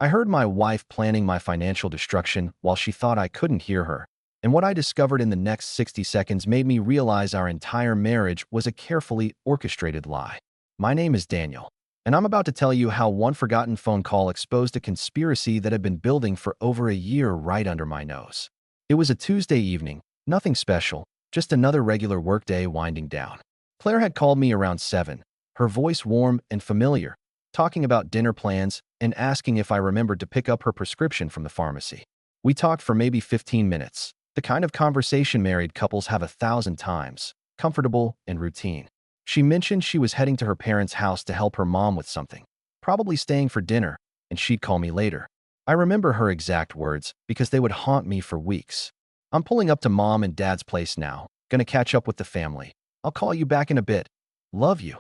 I heard my wife planning my financial destruction while she thought I couldn't hear her, and what I discovered in the next 60 seconds made me realize our entire marriage was a carefully orchestrated lie. My name is Daniel, and I'm about to tell you how one forgotten phone call exposed a conspiracy that had been building for over a year right under my nose. It was a Tuesday evening, nothing special, just another regular workday winding down. Claire had called me around 7, her voice warm and familiar, talking about dinner plans and asking if I remembered to pick up her prescription from the pharmacy. We talked for maybe 15 minutes, the kind of conversation married couples have 1,000 times, comfortable and routine. She mentioned she was heading to her parents' house to help her mom with something, probably staying for dinner, and she'd call me later. I remember her exact words because they would haunt me for weeks. "I'm pulling up to mom and dad's place now, gonna catch up with the family. I'll call you back in a bit. Love you."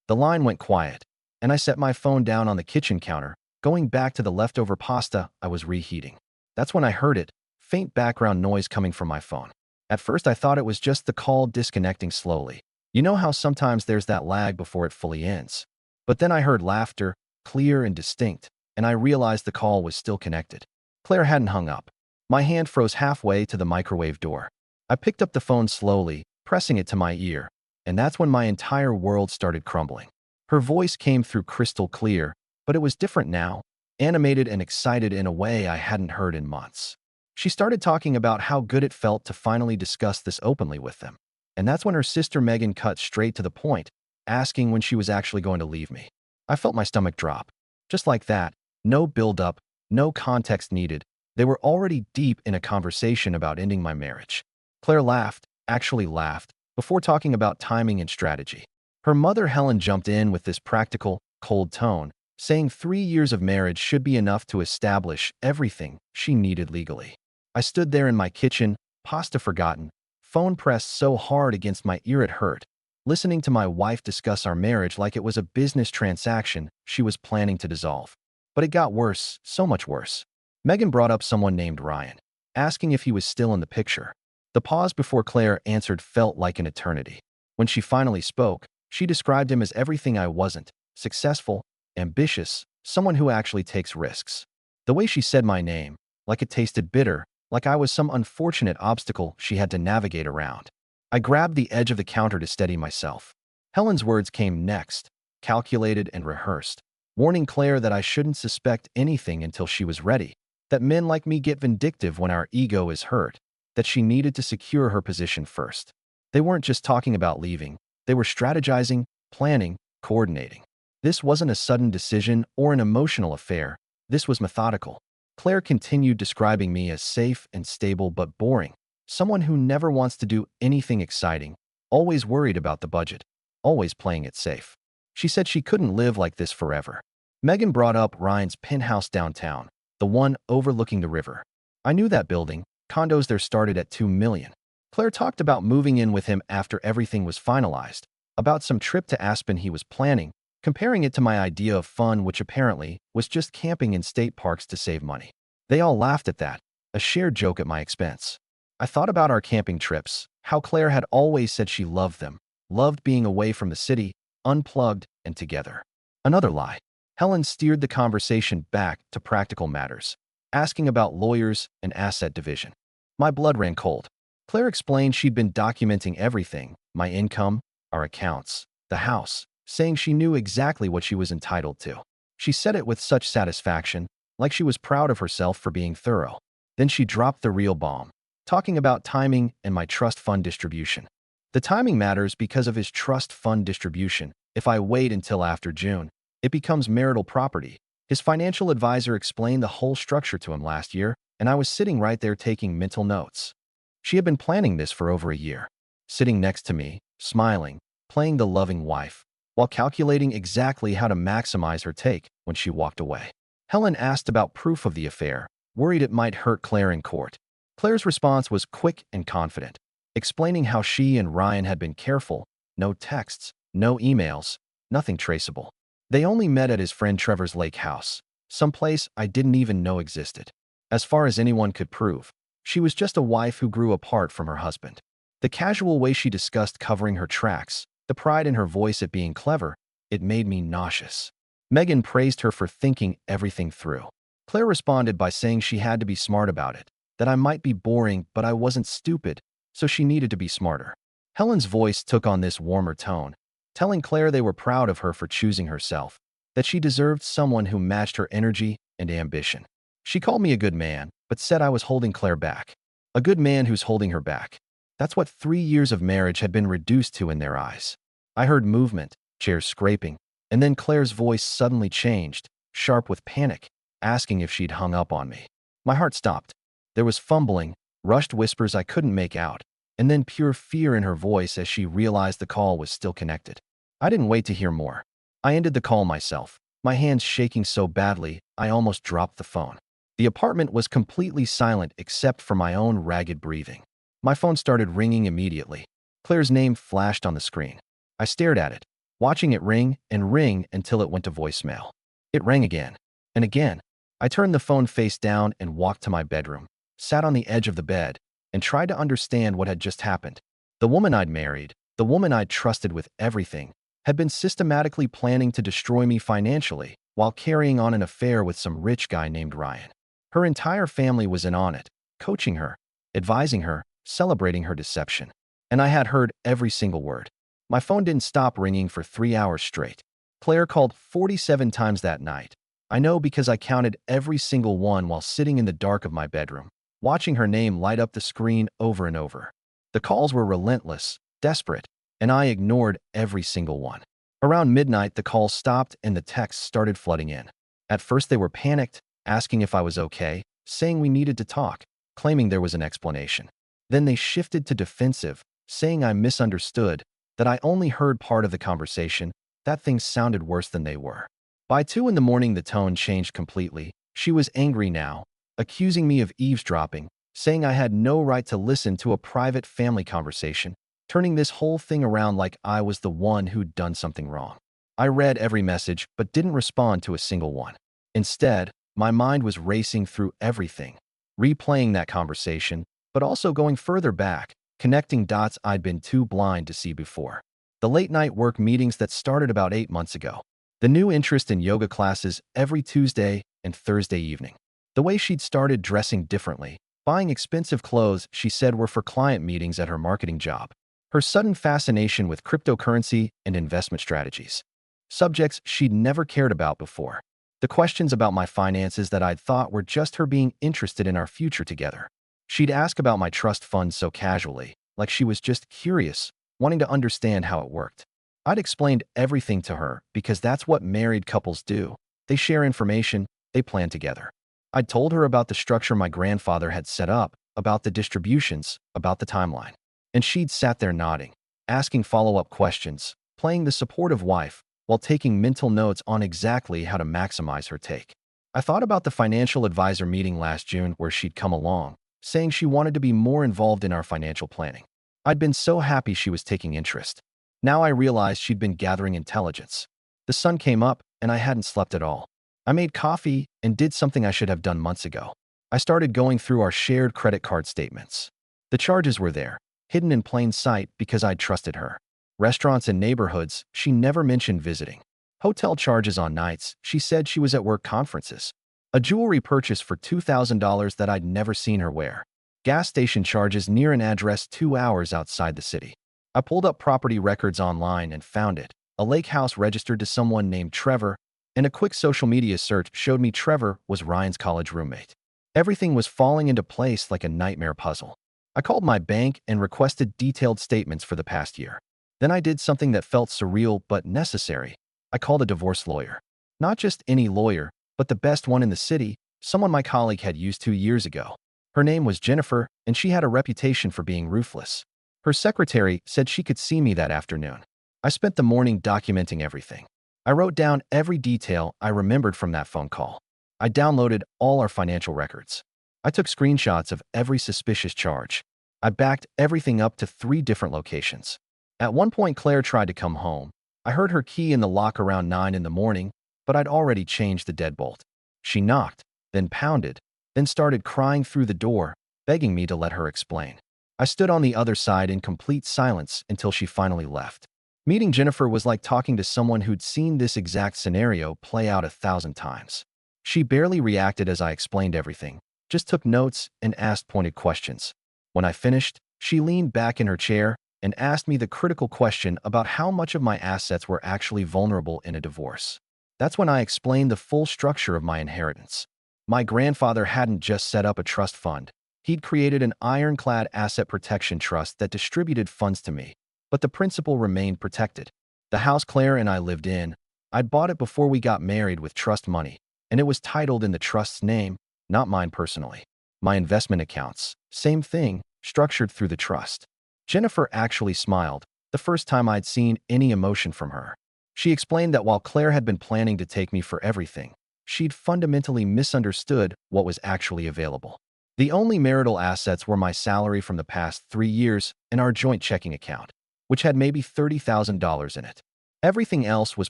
The line went quiet, and I set my phone down on the kitchen counter, going back to the leftover pasta I was reheating. That's when I heard it, faint background noise coming from my phone. At first I thought it was just the call disconnecting slowly. You know how sometimes there's that lag before it fully ends. But then I heard laughter, clear and distinct, and I realized the call was still connected. Claire hadn't hung up. My hand froze halfway to the microwave door. I picked up the phone slowly, pressing it to my ear, and that's when my entire world started crumbling. Her voice came through crystal clear, but it was different now, animated and excited in a way I hadn't heard in months. She started talking about how good it felt to finally discuss this openly with them. And that's when her sister Megan cut straight to the point, asking when she was actually going to leave me. I felt my stomach drop. Just like that, no build-up, no context needed. They were already deep in a conversation about ending my marriage. Claire laughed, actually laughed, before talking about timing and strategy. Her mother Helen jumped in with this practical, cold tone, saying 3 years of marriage should be enough to establish everything she needed legally. I stood there in my kitchen, pasta forgotten, phone pressed so hard against my ear it hurt, listening to my wife discuss our marriage like it was a business transaction she was planning to dissolve. But it got worse, so much worse. Megan brought up someone named Ryan, asking if he was still in the picture. The pause before Claire answered felt like an eternity. When she finally spoke, she described him as everything I wasn't: successful, ambitious, someone who actually takes risks. The way she said my name, like it tasted bitter, like I was some unfortunate obstacle she had to navigate around. I grabbed the edge of the counter to steady myself. Helen's words came next, calculated and rehearsed, warning Claire that I shouldn't suspect anything until she was ready, that men like me get vindictive when our ego is hurt, that she needed to secure her position first. They weren't just talking about leaving, they were strategizing, planning, coordinating. This wasn't a sudden decision or an emotional affair, this was methodical. Claire continued describing me as safe and stable but boring, someone who never wants to do anything exciting, always worried about the budget, always playing it safe. She said she couldn't live like this forever. Megan brought up Ryan's penthouse downtown, the one overlooking the river. I knew that building, condos there started at $2 million. Claire talked about moving in with him after everything was finalized, about some trip to Aspen he was planning, comparing it to my idea of fun, which apparently was just camping in state parks to save money. They all laughed at that, a shared joke at my expense. I thought about our camping trips, how Claire had always said she loved them, loved being away from the city, unplugged and together. Another lie. Helen steered the conversation back to practical matters, asking about lawyers and asset division. My blood ran cold. Claire explained she'd been documenting everything, my income, our accounts, the house, saying she knew exactly what she was entitled to. She said it with such satisfaction, like she was proud of herself for being thorough. Then she dropped the real bomb, talking about timing and my trust fund distribution. The timing matters because of his trust fund distribution. If I wait until after June, it becomes marital property. His financial advisor explained the whole structure to him last year, and I was sitting right there taking mental notes. She had been planning this for over a year, sitting next to me, smiling, playing the loving wife, while calculating exactly how to maximize her take when she walked away. Helen asked about proof of the affair, worried it might hurt Claire in court. Claire's response was quick and confident, explaining how she and Ryan had been careful: no texts, no emails, nothing traceable. They only met at his friend Trevor's lake house, someplace I didn't even know existed. As far as anyone could prove, she was just a wife who grew apart from her husband. The casual way she discussed covering her tracks, the pride in her voice at being clever, it made me nauseous. Megan praised her for thinking everything through. Claire responded by saying she had to be smart about it, that I might be boring, but I wasn't stupid, so she needed to be smarter. Helen's voice took on this warmer tone, telling Claire they were proud of her for choosing herself, that she deserved someone who matched her energy and ambition. She called me a good man, but said I was holding Claire back. A good man who's holding her back. That's what 3 years of marriage had been reduced to in their eyes. I heard movement, chairs scraping, and then Claire's voice suddenly changed, sharp with panic, asking if she'd hung up on me. My heart stopped. There was fumbling, rushed whispers I couldn't make out, and then pure fear in her voice as she realized the call was still connected. I didn't wait to hear more. I ended the call myself, my hands shaking so badly I almost dropped the phone. The apartment was completely silent except for my own ragged breathing. My phone started ringing immediately. Claire's name flashed on the screen. I stared at it, watching it ring and ring until it went to voicemail. It rang again and again. I turned the phone face down and walked to my bedroom, sat on the edge of the bed, and tried to understand what had just happened. The woman I'd married, the woman I'd trusted with everything, had been systematically planning to destroy me financially while carrying on an affair with some rich guy named Ryan. Her entire family was in on it, coaching her, advising her, celebrating her deception. And I had heard every single word. My phone didn't stop ringing for 3 hours straight. Claire called 47 times that night. I know because I counted every single one while sitting in the dark of my bedroom, watching her name light up the screen over and over. The calls were relentless, desperate, and I ignored every single one. Around midnight, the calls stopped and the texts started flooding in. At first, they were panicked, asking if I was okay, saying we needed to talk, claiming there was an explanation. Then they shifted to defensive, saying I misunderstood, that I only heard part of the conversation, that things sounded worse than they were. By 2 in the morning, the tone changed completely. She was angry now, accusing me of eavesdropping, saying I had no right to listen to a private family conversation, turning this whole thing around like I was the one who'd done something wrong. I read every message but didn't respond to a single one. Instead, my mind was racing through everything, replaying that conversation, but also going further back, connecting dots I'd been too blind to see before. The late-night work meetings that started about 8 months ago. The new interest in yoga classes every Tuesday and Thursday evening. The way she'd started dressing differently, buying expensive clothes she said were for client meetings at her marketing job. Her sudden fascination with cryptocurrency and investment strategies. Subjects she'd never cared about before. The questions about my finances that I'd thought were just her being interested in our future together. She'd ask about my trust fund so casually, like she was just curious, wanting to understand how it worked. I'd explained everything to her because that's what married couples do. They share information, they plan together. I'd told her about the structure my grandfather had set up, about the distributions, about the timeline. And she'd sat there nodding, asking follow-up questions, playing the supportive wife, while taking mental notes on exactly how to maximize her take. I thought about the financial advisor meeting last June where she'd come along, saying she wanted to be more involved in our financial planning. I'd been so happy she was taking interest. Now I realized she'd been gathering intelligence. The sun came up, and I hadn't slept at all. I made coffee and did something I should have done months ago. I started going through our shared credit card statements. The charges were there, hidden in plain sight because I'd trusted her. Restaurants and neighborhoods she never mentioned visiting. Hotel charges on nights she said she was at work conferences. A jewelry purchase for $2,000 that I'd never seen her wear. Gas station charges near an address 2 hours outside the city. I pulled up property records online and found it. A lake house registered to someone named Trevor, and a quick social media search showed me Trevor was Ryan's college roommate. Everything was falling into place like a nightmare puzzle. I called my bank and requested detailed statements for the past year. Then I did something that felt surreal but necessary. I called a divorce lawyer. Not just any lawyer, but the best one in the city, someone my colleague had used 2 years ago. Her name was Jennifer, and she had a reputation for being ruthless. Her secretary said she could see me that afternoon. I spent the morning documenting everything. I wrote down every detail I remembered from that phone call. I downloaded all our financial records. I took screenshots of every suspicious charge. I backed everything up to 3 different locations. At one point, Claire tried to come home. I heard her key in the lock around 9 in the morning, but I'd already changed the deadbolt. She knocked, then pounded, then started crying through the door, begging me to let her explain. I stood on the other side in complete silence until she finally left. Meeting Jennifer was like talking to someone who'd seen this exact scenario play out 1,000 times. She barely reacted as I explained everything, just took notes and asked pointed questions. When I finished, she leaned back in her chair and asked me the critical question about how much of my assets were actually vulnerable in a divorce. That's when I explained the full structure of my inheritance. My grandfather hadn't just set up a trust fund. He'd created an ironclad asset protection trust that distributed funds to me, but the principal remained protected. The house Claire and I lived in, I'd bought it before we got married with trust money, and it was titled in the trust's name, not mine personally. My investment accounts, same thing, structured through the trust. Jennifer actually smiled, the first time I'd seen any emotion from her. She explained that while Claire had been planning to take me for everything, she'd fundamentally misunderstood what was actually available. The only marital assets were my salary from the past 3 years and our joint checking account, which had maybe $30,000 in it. Everything else was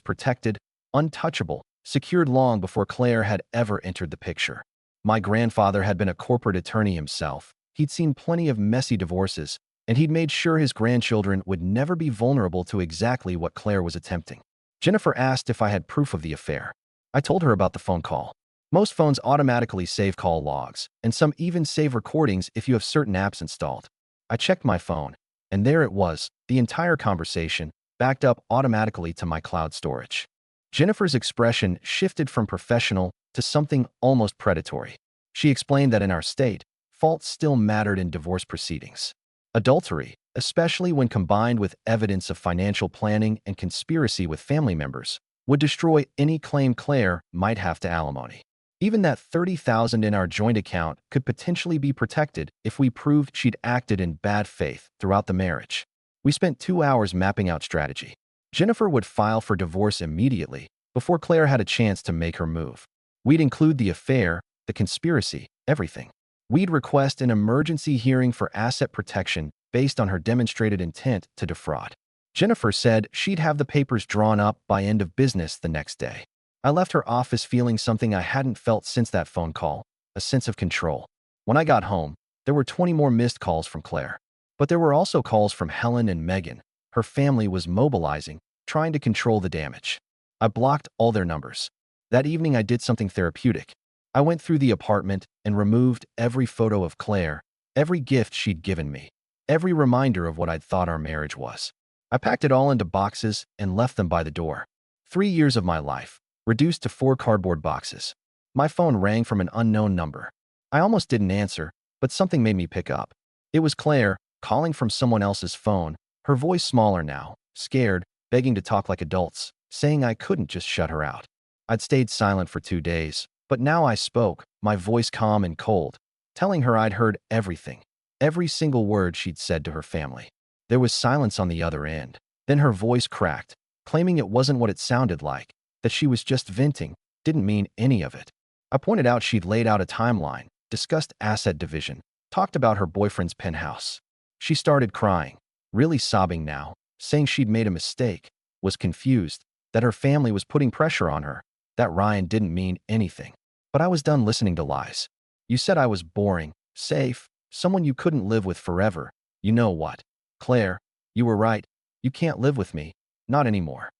protected, untouchable, secured long before Claire had ever entered the picture. My grandfather had been a corporate attorney himself. He'd seen plenty of messy divorces, and he'd made sure his grandchildren would never be vulnerable to exactly what Claire was attempting. Jennifer asked if I had proof of the affair. I told her about the phone call. Most phones automatically save call logs, and some even save recordings if you have certain apps installed. I checked my phone, and there it was, the entire conversation, backed up automatically to my cloud storage. Jennifer's expression shifted from professional to something almost predatory. She explained that in our state, fault still mattered in divorce proceedings. Adultery, especially when combined with evidence of financial planning and conspiracy with family members, would destroy any claim Claire might have to alimony. Even that $30,000 in our joint account could potentially be protected if we proved she'd acted in bad faith throughout the marriage. We spent 2 hours mapping out strategy. Jennifer would file for divorce immediately, before Claire had a chance to make her move. We'd include the affair, the conspiracy, everything. We'd request an emergency hearing for asset protection based on her demonstrated intent to defraud. Jennifer said she'd have the papers drawn up by end of business the next day. I left her office feeling something I hadn't felt since that phone call, a sense of control. When I got home, there were 20 more missed calls from Claire. But there were also calls from Helen and Megan. Her family was mobilizing, trying to control the damage. I blocked all their numbers. That evening I did something therapeutic. I went through the apartment and removed every photo of Claire, every gift she'd given me, every reminder of what I'd thought our marriage was. I packed it all into boxes and left them by the door. 3 years of my life, reduced to 4 cardboard boxes. My phone rang from an unknown number. I almost didn't answer, but something made me pick up. It was Claire, calling from someone else's phone, her voice smaller now, scared, begging to talk like adults, saying I couldn't just shut her out. I'd stayed silent for 2 days, but now I spoke, my voice calm and cold, telling her I'd heard everything, every single word she'd said to her family. There was silence on the other end. Then her voice cracked, claiming it wasn't what it sounded like, that she was just venting, didn't mean any of it. I pointed out she'd laid out a timeline, discussed asset division, talked about her boyfriend's penthouse. She started crying, really sobbing now, saying she'd made a mistake, was confused, that her family was putting pressure on her, that Ryan didn't mean anything. But I was done listening to lies. You said I was boring, safe, someone you couldn't live with forever. You know what? Claire, you were right. You can't live with me. Not anymore.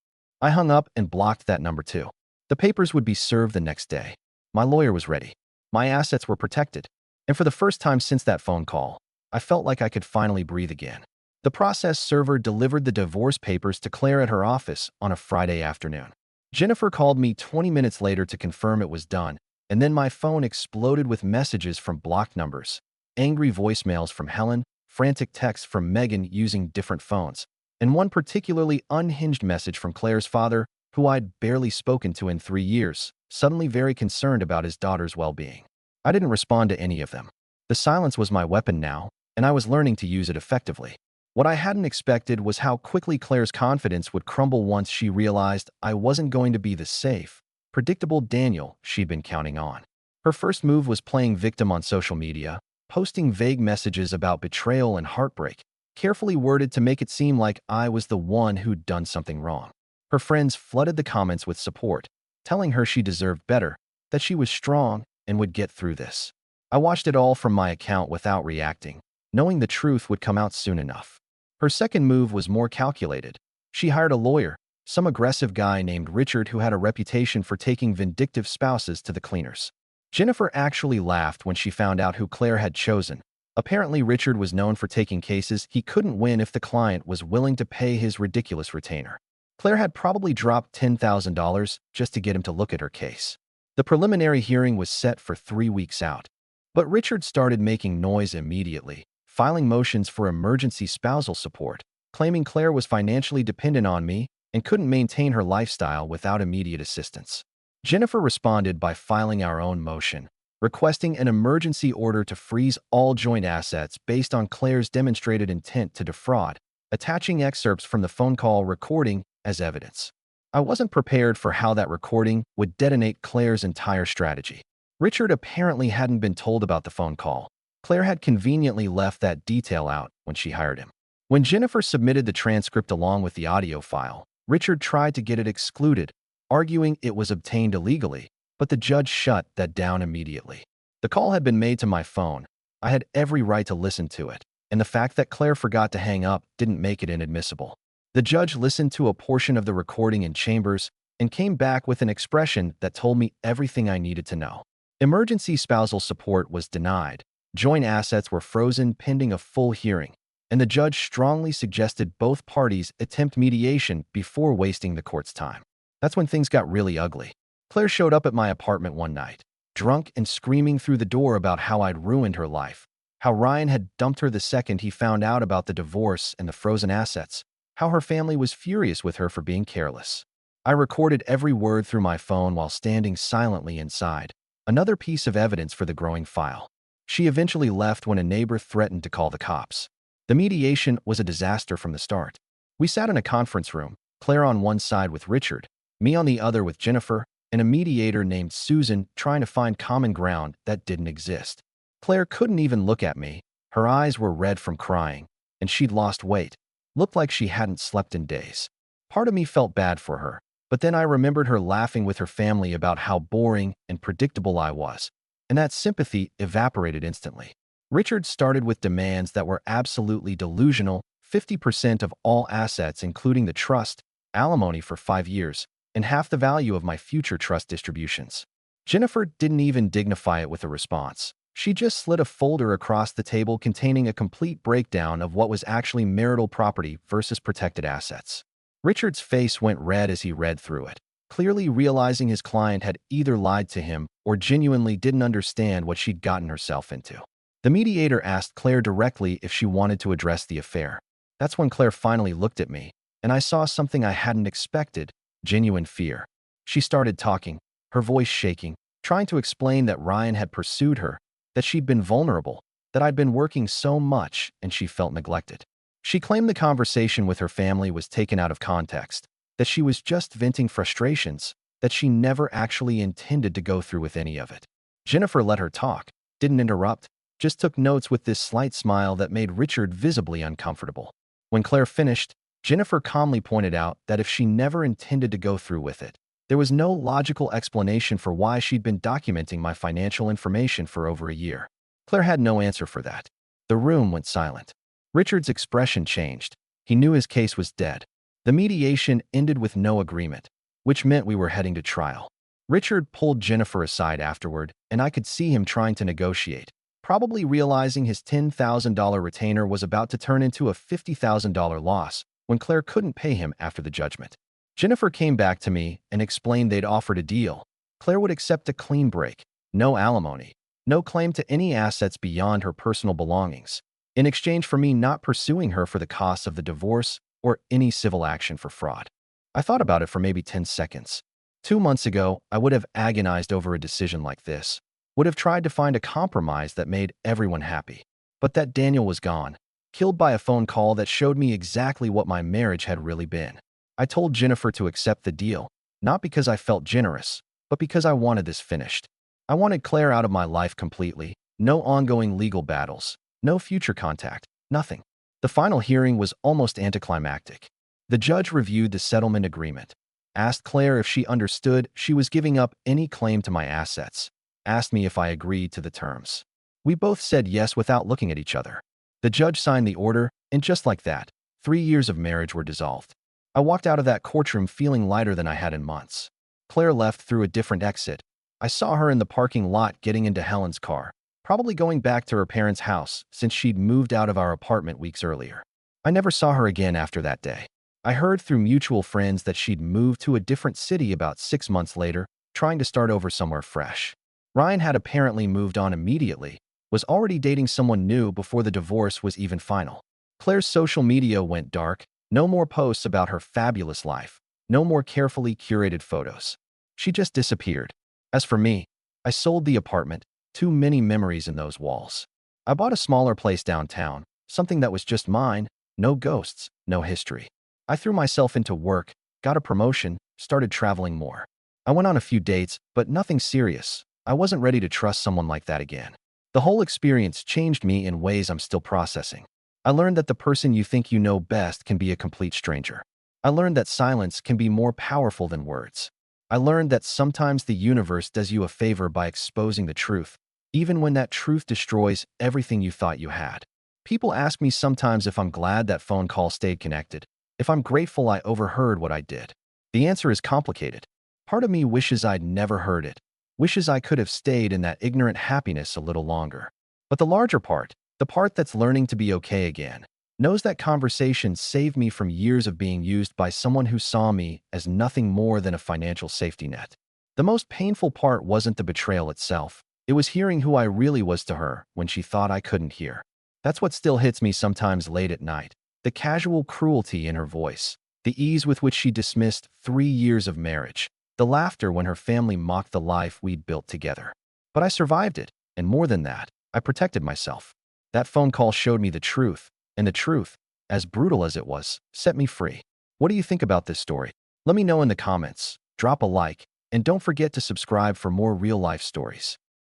I hung up and blocked that number too. The papers would be served the next day. My lawyer was ready. My assets were protected. And for the first time since that phone call, I felt like I could finally breathe again. The process server delivered the divorce papers to Claire at her office on a Friday afternoon. Jennifer called me 20 minutes later to confirm it was done, and then my phone exploded with messages from blocked numbers, angry voicemails from Helen, frantic texts from Megan using different phones, and one particularly unhinged message from Claire's father, who I'd barely spoken to in 3 years, suddenly very concerned about his daughter's well-being. I didn't respond to any of them. The silence was my weapon now, and I was learning to use it effectively. What I hadn't expected was how quickly Claire's confidence would crumble once she realized I wasn't going to be the safe, predictable Daniel she'd been counting on. Her first move was playing victim on social media, posting vague messages about betrayal and heartbreak, carefully worded to make it seem like I was the one who'd done something wrong. Her friends flooded the comments with support, telling her she deserved better, that she was strong and would get through this. I watched it all from my account without reacting, knowing the truth would come out soon enough. Her second move was more calculated. She hired a lawyer, some aggressive guy named Richard who had a reputation for taking vindictive spouses to the cleaners. Jennifer actually laughed when she found out who Claire had chosen. Apparently, Richard was known for taking cases he couldn't win if the client was willing to pay his ridiculous retainer. Claire had probably dropped $10,000 just to get him to look at her case. The preliminary hearing was set for 3 weeks out. But Richard started making noise immediately, filing motions for emergency spousal support, claiming Claire was financially dependent on me and couldn't maintain her lifestyle without immediate assistance. Jennifer responded by filing our own motion, requesting an emergency order to freeze all joint assets based on Claire's demonstrated intent to defraud, attaching excerpts from the phone call recording as evidence. I wasn't prepared for how that recording would detonate Claire's entire strategy. Richard apparently hadn't been told about the phone call. Claire had conveniently left that detail out when she hired him. When Jennifer submitted the transcript along with the audio file, Richard tried to get it excluded, arguing it was obtained illegally, but the judge shut that down immediately. The call had been made to my phone. I had every right to listen to it, and the fact that Claire forgot to hang up didn't make it inadmissible. The judge listened to a portion of the recording in chambers and came back with an expression that told me everything I needed to know. Emergency spousal support was denied, joint assets were frozen pending a full hearing, and the judge strongly suggested both parties attempt mediation before wasting the court's time. That's when things got really ugly. Claire showed up at my apartment one night, drunk and screaming through the door about how I'd ruined her life, how Ryan had dumped her the second he found out about the divorce and the frozen assets, how her family was furious with her for being careless. I recorded every word through my phone while standing silently inside, another piece of evidence for the growing file. She eventually left when a neighbor threatened to call the cops. The mediation was a disaster from the start. We sat in a conference room, Claire on one side with Richard, me on the other with Jennifer, and a mediator named Susan trying to find common ground that didn't exist. Claire couldn't even look at me. Her eyes were red from crying, and she'd lost weight. Looked like she hadn't slept in days. Part of me felt bad for her, but then I remembered her laughing with her family about how boring and predictable I was, and that sympathy evaporated instantly. Richard started with demands that were absolutely delusional: 50% of all assets including the trust, alimony for 5 years, and half the value of my future trust distributions. Jennifer didn't even dignify it with a response. She just slid a folder across the table containing a complete breakdown of what was actually marital property versus protected assets. Richard's face went red as he read through it, clearly realizing his client had either lied to him or genuinely didn't understand what she'd gotten herself into. The mediator asked Claire directly if she wanted to address the affair. That's when Claire finally looked at me, and I saw something I hadn't expected: genuine fear. She started talking, her voice shaking, trying to explain that Ryan had pursued her, that she'd been vulnerable, that I'd been working so much and she felt neglected. She claimed the conversation with her family was taken out of context, that she was just venting frustrations, that she never actually intended to go through with any of it. Jennifer let her talk, didn't interrupt, just took notes with this slight smile that made Richard visibly uncomfortable. When Claire finished, Jennifer calmly pointed out that if she never intended to go through with it, there was no logical explanation for why she'd been documenting my financial information for over a year. Claire had no answer for that. The room went silent. Richard's expression changed. He knew his case was dead. The mediation ended with no agreement, which meant we were heading to trial. Richard pulled Jennifer aside afterward, and I could see him trying to negotiate, probably realizing his $10,000 retainer was about to turn into a $50,000 loss when Claire couldn't pay him after the judgment. Jennifer came back to me and explained they'd offered a deal. Claire would accept a clean break, no alimony, no claim to any assets beyond her personal belongings, in exchange for me not pursuing her for the costs of the divorce or any civil action for fraud. I thought about it for maybe 10 seconds. 2 months ago, I would have agonized over a decision like this, would have tried to find a compromise that made everyone happy. But that Daniel was gone, killed by a phone call that showed me exactly what my marriage had really been. I told Jennifer to accept the deal, not because I felt generous, but because I wanted this finished. I wanted Claire out of my life completely, no ongoing legal battles, no future contact, nothing. The final hearing was almost anticlimactic. The judge reviewed the settlement agreement, asked Claire if she understood she was giving up any claim to my assets, asked me if I agreed to the terms. We both said yes without looking at each other. The judge signed the order, and just like that, 3 years of marriage were dissolved. I walked out of that courtroom feeling lighter than I had in months. Claire left through a different exit. I saw her in the parking lot getting into Helen's car, probably going back to her parents' house since she'd moved out of our apartment weeks earlier. I never saw her again after that day. I heard through mutual friends that she'd moved to a different city about 6 months later, trying to start over somewhere fresh. Ryan had apparently moved on immediately, was already dating someone new before the divorce was even final. Claire's social media went dark, no more posts about her fabulous life, no more carefully curated photos. She just disappeared. As for me, I sold the apartment, too many memories in those walls. I bought a smaller place downtown, something that was just mine, no ghosts, no history. I threw myself into work, got a promotion, started traveling more. I went on a few dates, but nothing serious. I wasn't ready to trust someone like that again. The whole experience changed me in ways I'm still processing. I learned that the person you think you know best can be a complete stranger. I learned that silence can be more powerful than words. I learned that sometimes the universe does you a favor by exposing the truth, even when that truth destroys everything you thought you had. People ask me sometimes if I'm glad that phone call stayed connected, if I'm grateful I overheard what I did. The answer is complicated. Part of me wishes I'd never heard it, wishes I could have stayed in that ignorant happiness a little longer. But the larger part, the part that's learning to be okay again, knows that conversation saved me from years of being used by someone who saw me as nothing more than a financial safety net. The most painful part wasn't the betrayal itself. It was hearing who I really was to her when she thought I couldn't hear. That's what still hits me sometimes late at night. The casual cruelty in her voice, the ease with which she dismissed 3 years of marriage, the laughter when her family mocked the life we'd built together. But I survived it, and more than that, I protected myself. That phone call showed me the truth, and the truth, as brutal as it was, set me free. What do you think about this story? Let me know in the comments, drop a like, and don't forget to subscribe for more real-life stories.